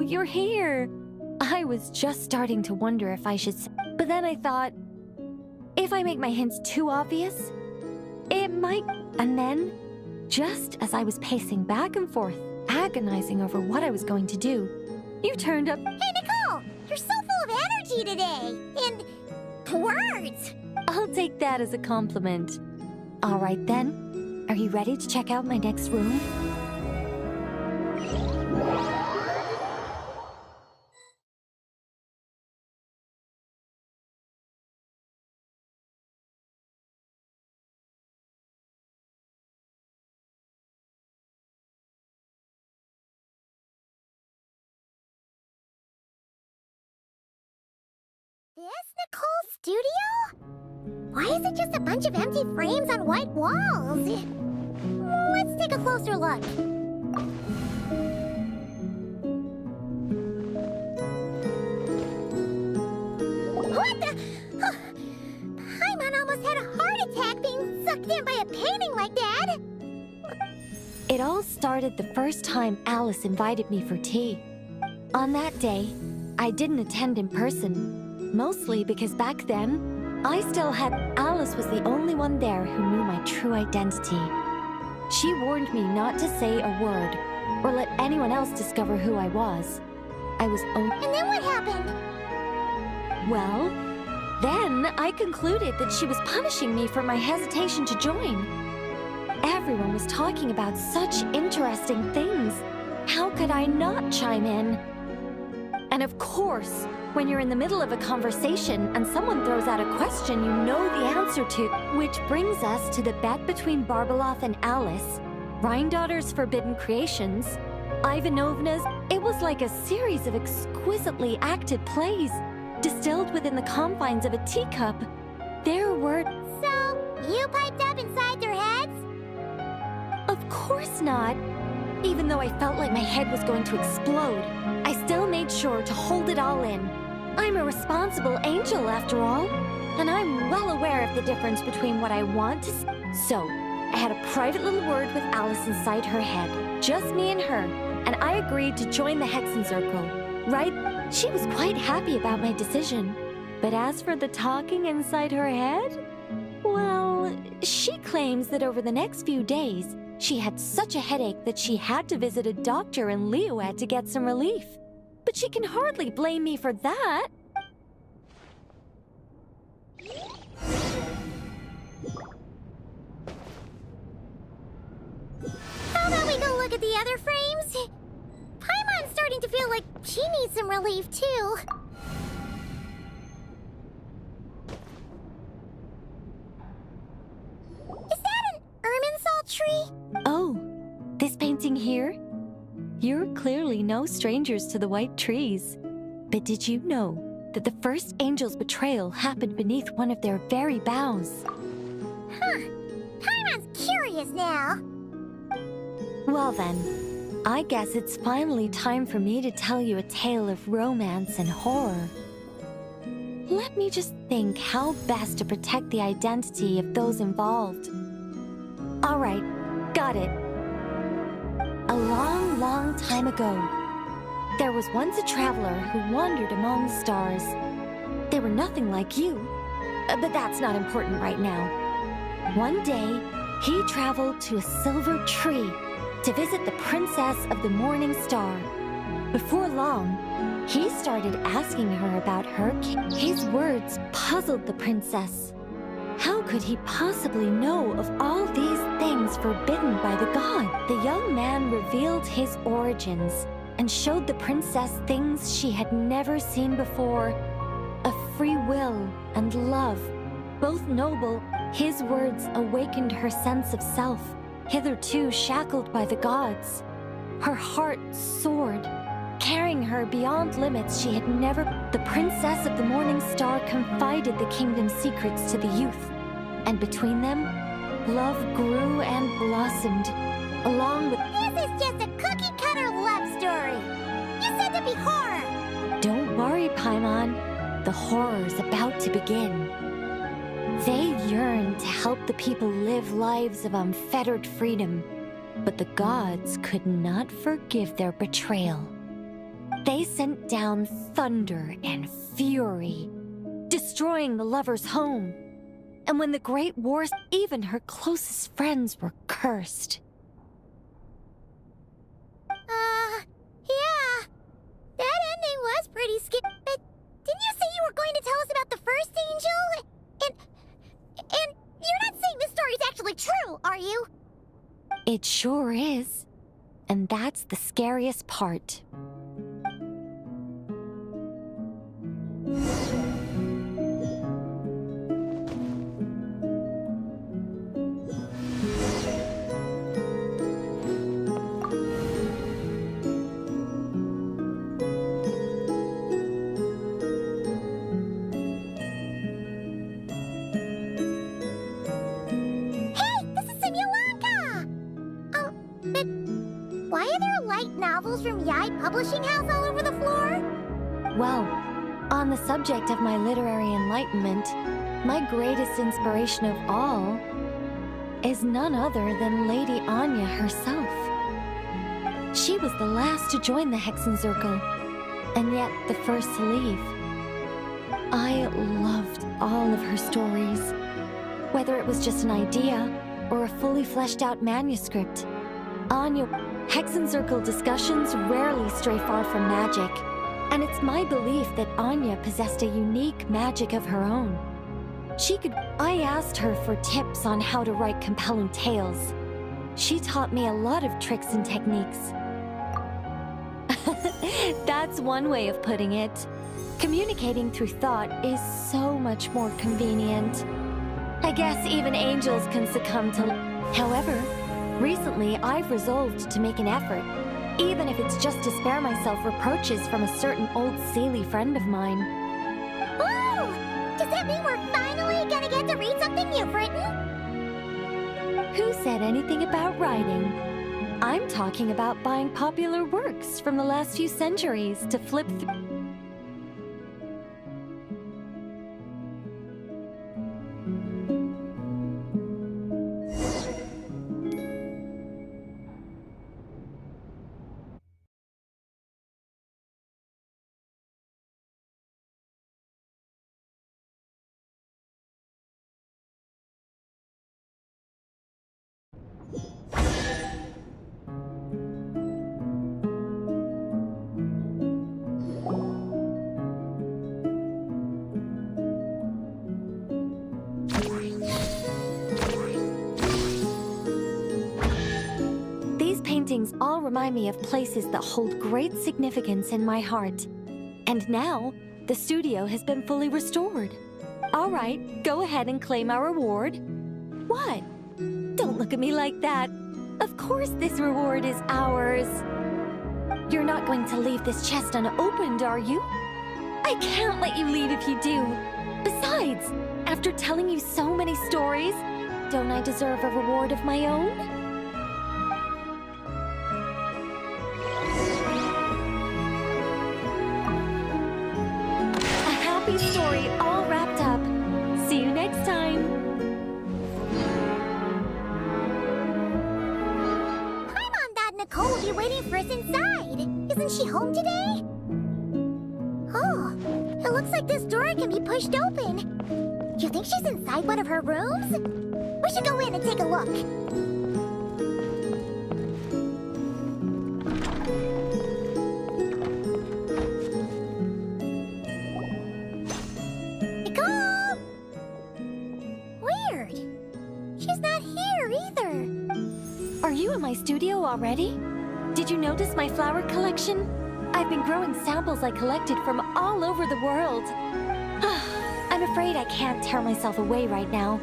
you're here. I was just starting to wonder if I should say, but then I thought, if I make my hints too obvious, it might... And then, just as I was pacing back and forth, agonizing over what I was going to do, you turned up... Hey, Nicole! You're so full of energy today! And... words! I'll take that as a compliment. All right then, are you ready to check out my next room? This Nicole's studio? Why is it just a bunch of empty frames on white walls? Let's take a closer look. What the? Paimon almost had a heart attack being sucked in by a painting like that. It all started the first time Alice invited me for tea. On that day, I didn't attend in person. Mostly because back then, I still had... Alice was the only one there who knew my true identity. She warned me not to say a word, or let anyone else discover who I was. I was only... And then what happened? Well, then I concluded that she was punishing me for my hesitation to join. Everyone was talking about such interesting things. How could I not chime in? And of course, when you're in the middle of a conversation and someone throws out a question you know the answer to, which brings us to the bet between Barbeloth and Alice, Rhindaughter's Forbidden Creations, Ivanovna's. It was like a series of exquisitely acted plays, distilled within the confines of a teacup. There were... So, you piped up inside their heads? Of course not. Even though I felt like my head was going to explode, I still made sure to hold it all in. I'm a responsible angel, after all, and I'm well aware of the difference between what I want to say. So, I had a private little word with Alice inside her head, just me and her, and I agreed to join the Hexenzirkel. Right? She was quite happy about my decision. But as for the talking inside her head, well, she claims that over the next few days, she had such a headache that she had to visit a doctor in Liyue to get some relief. But she can hardly blame me for that. How about we go look at the other frames? Paimon's starting to feel like she needs some relief, too. Is that an Irminsul tree? Oh, this painting here? You're clearly no strangers to the white trees. But did you know that the first angel's betrayal happened beneath one of their very boughs? Huh. Paimon's curious now. Well then, I guess it's finally time for me to tell you a tale of romance and horror. Let me just think how best to protect the identity of those involved. All right, got it. A long, long time ago, there was once a traveler who wandered among the stars. They were nothing like you, but that's not important right now. One day, he traveled to a silver tree to visit the princess of the morning star. Before long, he started asking her about her king. His words puzzled the princess. How could he possibly know of all these things forbidden by the god? The young man revealed his origins and showed the princess things she had never seen before. A free will and love, both noble. His words awakened her sense of self, hitherto shackled by the gods. Her heart soared, carrying her beyond limits she had never... The princess of the morning star confided the kingdom's secrets to the youth, and between them, love grew and blossomed, along with... This is just a cookie-cutter love story. You said to be horror. Don't worry, Paimon. The horror's about to begin. They yearned to help the people live lives of unfettered freedom, but the gods could not forgive their betrayal. They sent down thunder and fury, destroying the lover's home. And when the Great War, even her closest friends were cursed. Yeah. That ending was pretty scary. But didn't you say you were going to tell us about the first angel? And you're not saying this story is actually true, are you? It sure is. And that's the scariest part. Why are there light novels from Yai Publishing House all over the floor? Well, on the subject of my literary enlightenment, my greatest inspiration of all is none other than Lady Anya herself. She was the last to join the Hexenzirkel, and yet the first to leave. I loved all of her stories, whether it was just an idea or a fully fleshed out manuscript. Hexenzirkel discussions rarely stray far from magic, and it's my belief that Anya possessed a unique magic of her own. I asked her for tips on how to write compelling tales. She taught me a lot of tricks and techniques. That's one way of putting it. Communicating through thought is so much more convenient. I guess even angels can succumb to... However, recently, I've resolved to make an effort, even if it's just to spare myself reproaches from a certain old Seelie friend of mine. Ooh! Does that mean we're finally gonna get to read something you've written? Who said anything about writing? I'm talking about buying popular works from the last few centuries to flip through. Paintings all remind me of places that hold great significance in my heart. And now, the studio has been fully restored. All right, go ahead and claim our reward. What? Don't look at me like that. Of course this reward is ours. You're not going to leave this chest unopened, are you? I can't let you leave if you do. Besides, after telling you so many stories, don't I deserve a reward of my own? Story all wrapped up. See you next time. Paimon and Nicole will be waiting for us inside. Isn't she home today? Oh, it looks like this door can be pushed open. Do you think she's inside one of her rooms? We should go in and take a look. Are you in my studio already? Did you notice my flower collection? I've been growing samples I collected from all over the world. I'm afraid I can't tear myself away right now.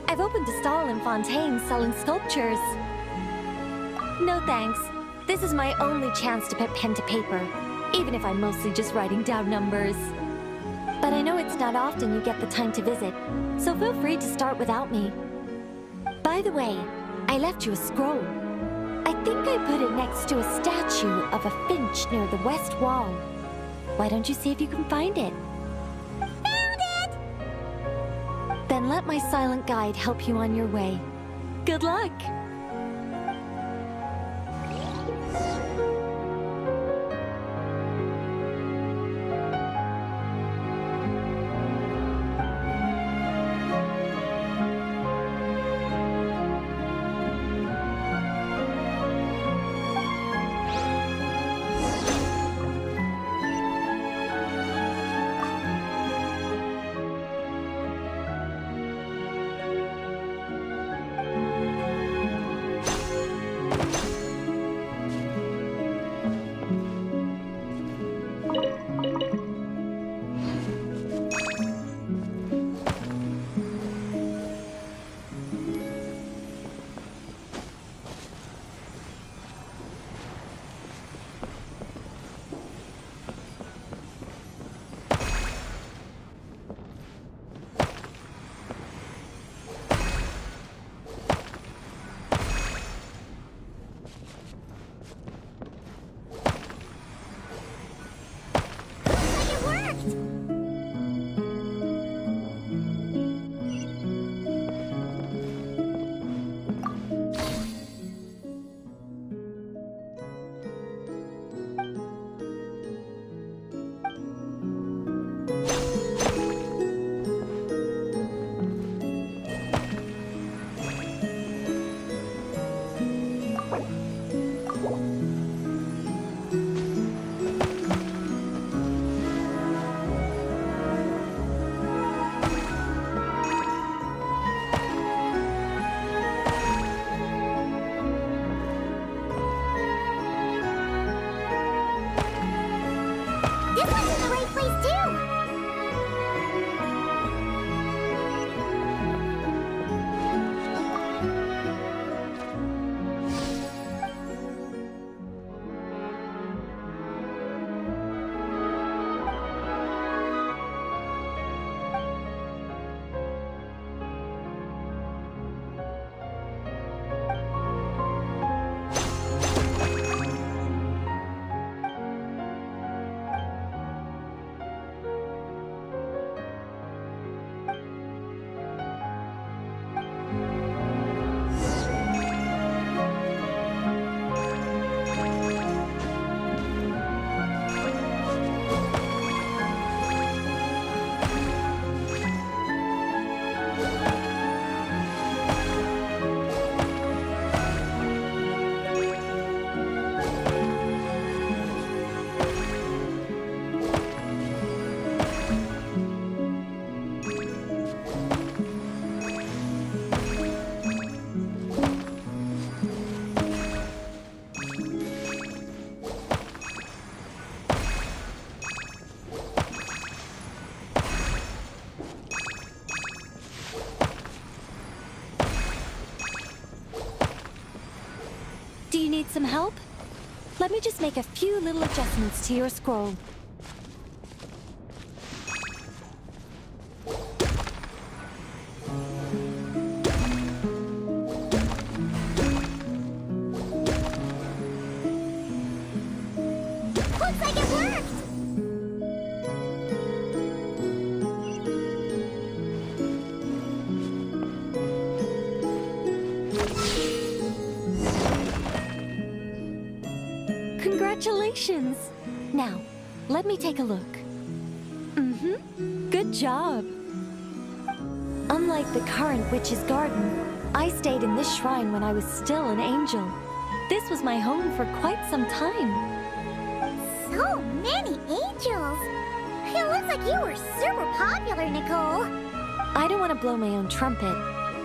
I've opened a stall in Fontaine selling sculptures. No thanks. This is my only chance to put pen to paper, even if I'm mostly just writing down numbers. But I know it's not often you get the time to visit, so feel free to start without me. By the way, I left you a scroll. I think I put it next to a statue of a finch near the west wall. Why don't you see if you can find it? Found it! Then let my silent guide help you on your way. Good luck! Do you need some help? Let me just make a few little adjustments to your scroll. Looks like it worked! Congratulations! Now, let me take a look. Good job! Unlike the current witch's garden, I stayed in this shrine when I was still an angel. This was my home for quite some time. So many angels! It looks like you were super popular, Nicole. I don't want to blow my own trumpet,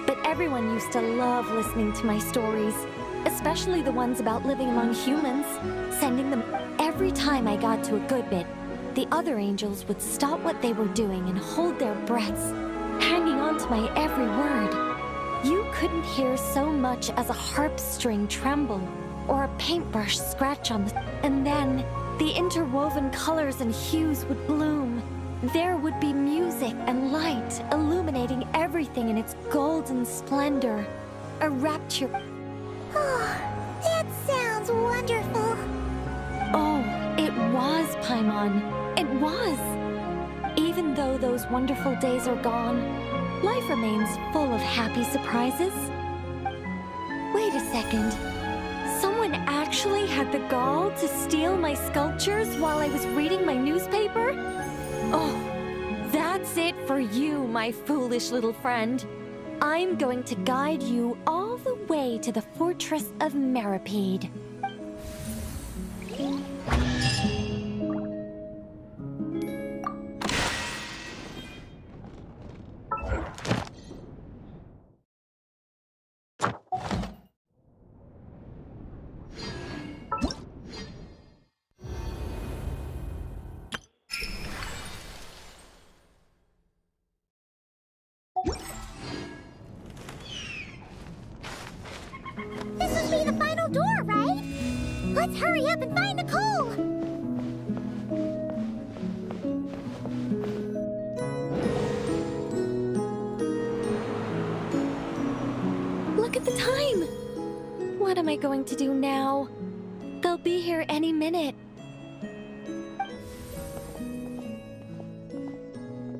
but everyone used to love listening to my stories, especially the ones about living among humans, sending them every time I got to a good bit. The other angels would stop what they were doing and hold their breaths, hanging on to my every word. You couldn't hear so much as a harp string tremble or a paintbrush scratch on the... And then the interwoven colors and hues would bloom. There would be music and light illuminating everything in its golden splendor. A rapture. Oh, that sounds wonderful. Oh, it was, Paimon. It was. Even though those wonderful days are gone, life remains full of happy surprises. Wait a second. Someone actually had the gall to steal my sculptures while I was reading my newspaper? Oh, that's it for you, my foolish little friend. I'm going to guide you all the way to the fortress of Meripede. This must be the final door, right? Let's hurry up and find Nicole! Look at the time! What am I going to do now? They'll be here any minute.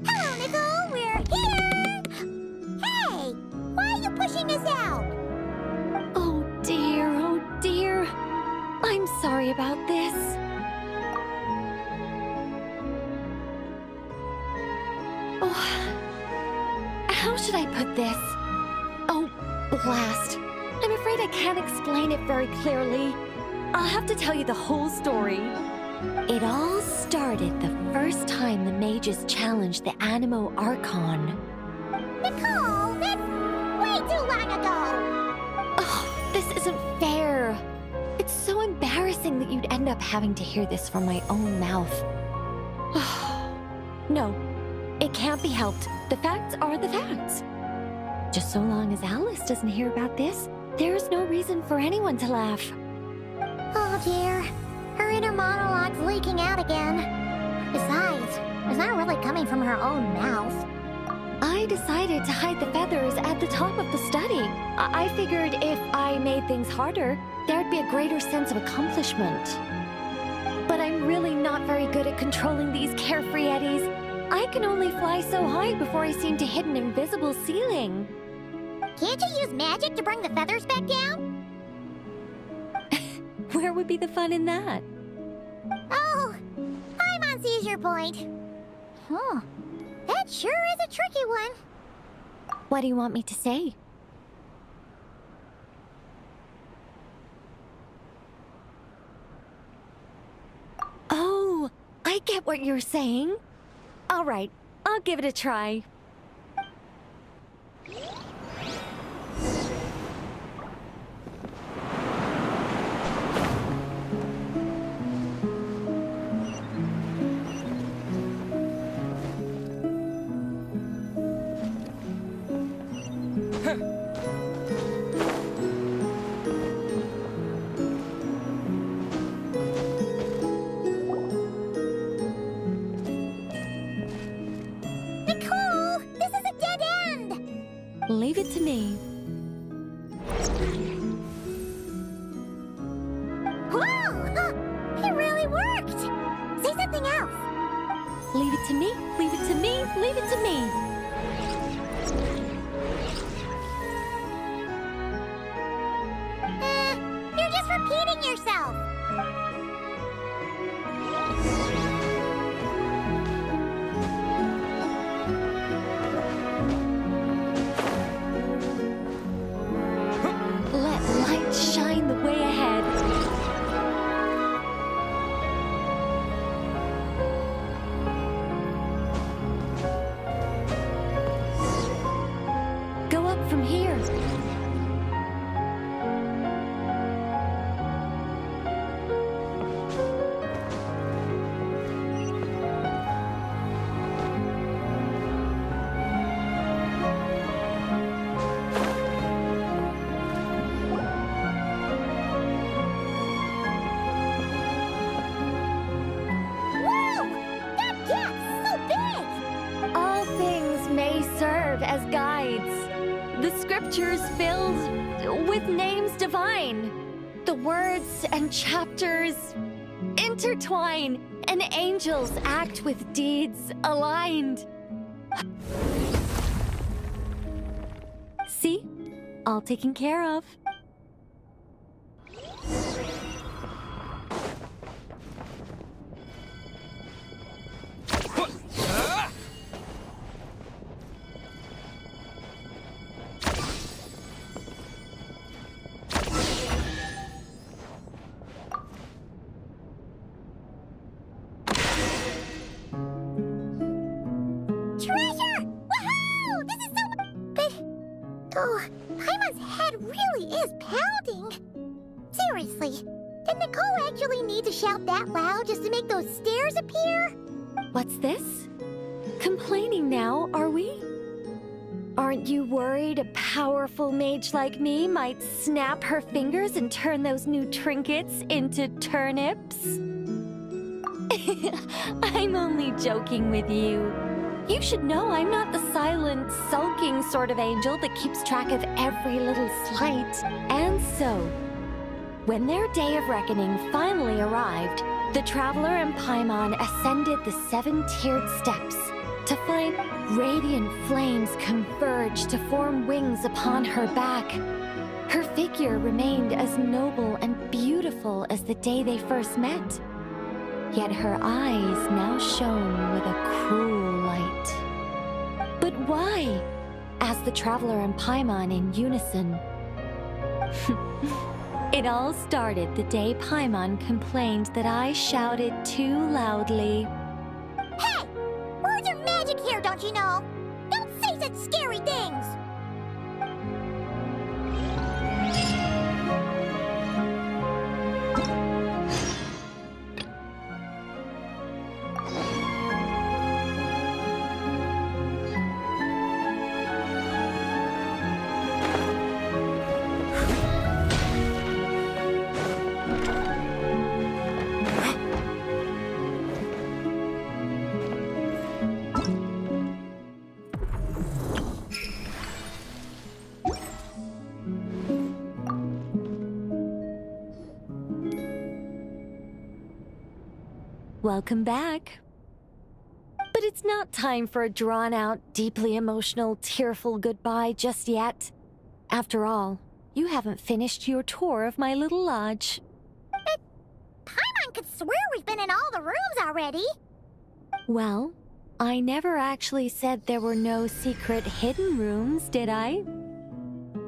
Hello, Nicole! We're here! Hey! Why are you pushing us out? Oh dear. I'm sorry about this. Oh, how should I put this? Oh, blast. I'm afraid I can't explain it very clearly. I'll have to tell you the whole story. It all started the first time the mages challenged the Animo Archon. Nicole, that's way too long ago! Oh, this isn't fair. It's so embarrassing that you'd end up having to hear this from my own mouth. No, it can't be helped. The facts are the facts. Just so long as Alice doesn't hear about this, there's no reason for anyone to laugh. Oh dear, her inner monologue's leaking out again. Besides, it's not really coming from her own mouth. I decided to hide the feathers at the top of the study. I figured if I made things harder, there'd be a greater sense of accomplishment. But I'm really not very good at controlling these carefree eddies. I can only fly so high before I seem to hit an invisible ceiling. Can't you use magic to bring the feathers back down? Where would be the fun in that? Oh, Paimon sees your point. Huh, that sure is a tricky one. What do you want me to say? Oh, I get what you're saying. All right, I'll give it a try. me. Whoa! It really worked! Say something else. Leave it to me, leave it to me, leave it to me. You're just repeating yourself. Let light shine the way ahead. Go up from here. All things may serve as guides. The scriptures filled with names divine. The words and chapters intertwine, and angels act with deeds aligned. See? All taken care of. Treasure! Woohoo! This is so But... Oh, Paimon's head really is pounding. Seriously, did Nicole actually need to shout that loud just to make those stairs appear? What's this? Complaining now, are we? Aren't you worried a powerful mage like me might snap her fingers and turn those new trinkets into turnips? I'm only joking with you. You should know I'm not the silent, sulking sort of angel that keeps track of every little slight. And so, when their day of reckoning finally arrived, the traveler and Paimon ascended the 7-tiered steps to find radiant flames converge to form wings upon her back. Her figure remained as noble and beautiful as the day they first met. Yet her eyes now shone with a cruel light. But why? asked the traveler and Paimon in unison. It all started the day Paimon complained that I shouted too loudly. Hey! Words are magic here, don't you know? Don't say such scary things! Welcome back. But it's not time for a drawn-out, deeply emotional, tearful goodbye just yet. After all, you haven't finished your tour of my little lodge. Paimon could swear we've been in all the rooms already. Well, I never actually said there were no secret hidden rooms, did I?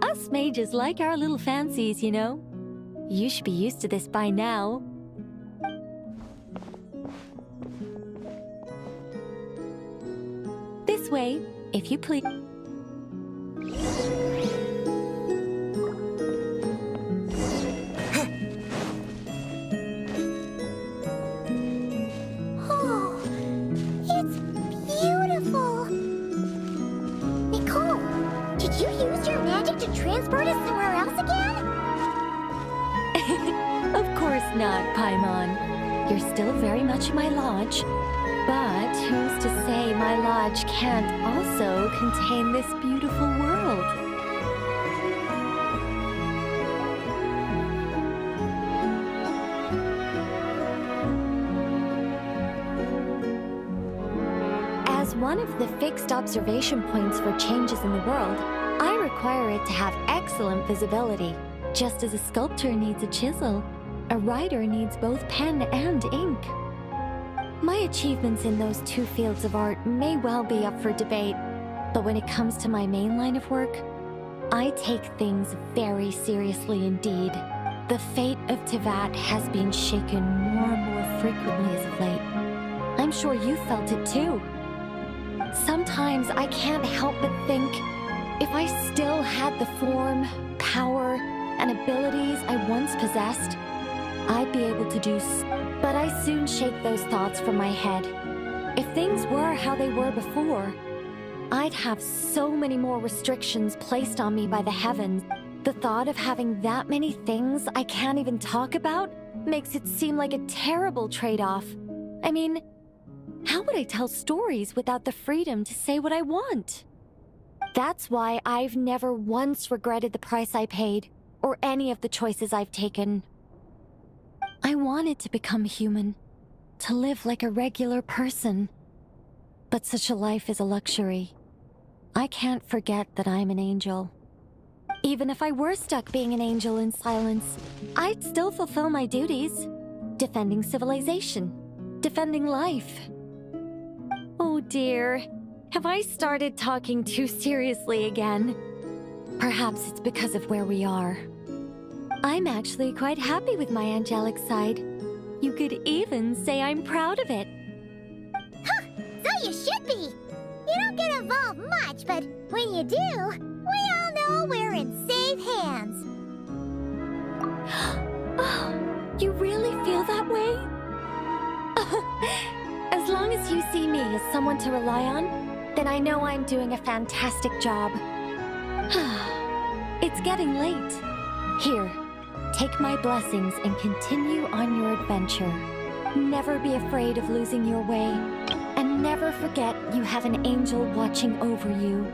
Us mages like our little fancies, you know. You should be used to this by now. This way, if you please. Oh, it's beautiful. Nicole, did you use your magic to transport us somewhere else again? Of course not, Paimon. You're still very much in my lodge. But who's to say my lodge can't also contain this beautiful world? one of the fixed observation points for changes in the world, I require it to have excellent visibility. Just as a sculptor needs a chisel, a writer needs both pen and ink. My achievements in those two fields of art may well be up for debate, but when it comes to my main line of work, I take things very seriously indeed. The fate of Tivat has been shaken more and more frequently as of late. I'm sure you felt it too. Sometimes I can't help but think, if I still had the form, power, and abilities I once possessed, I'd be able to do but I soon shake those thoughts from my head. If things were how they were before, I'd have so many more restrictions placed on me by the heavens. The thought of having that many things I can't even talk about makes it seem like a terrible trade-off. I mean, how would I tell stories without the freedom to say what I want? That's why I've never once regretted the price I paid, or any of the choices I've taken. I wanted to become human, to live like a regular person. But such a life is a luxury. I can't forget that I'm an angel. Even if I were stuck being an angel in silence, I'd still fulfill my duties. Defending civilization. Defending life. Oh dear, have I started talking too seriously again? Perhaps it's because of where we are. I'm actually quite happy with my angelic side. You could even say I'm proud of it. Huh, so you should be. You don't get involved much, but when you do, we all know we're in safe hands. Oh, you really feel that way? As long as you see me as someone to rely on, then I know I'm doing a fantastic job. It's getting late. Here, take my blessings and continue on your adventure. Never be afraid of losing your way, and never forget you have an angel watching over you.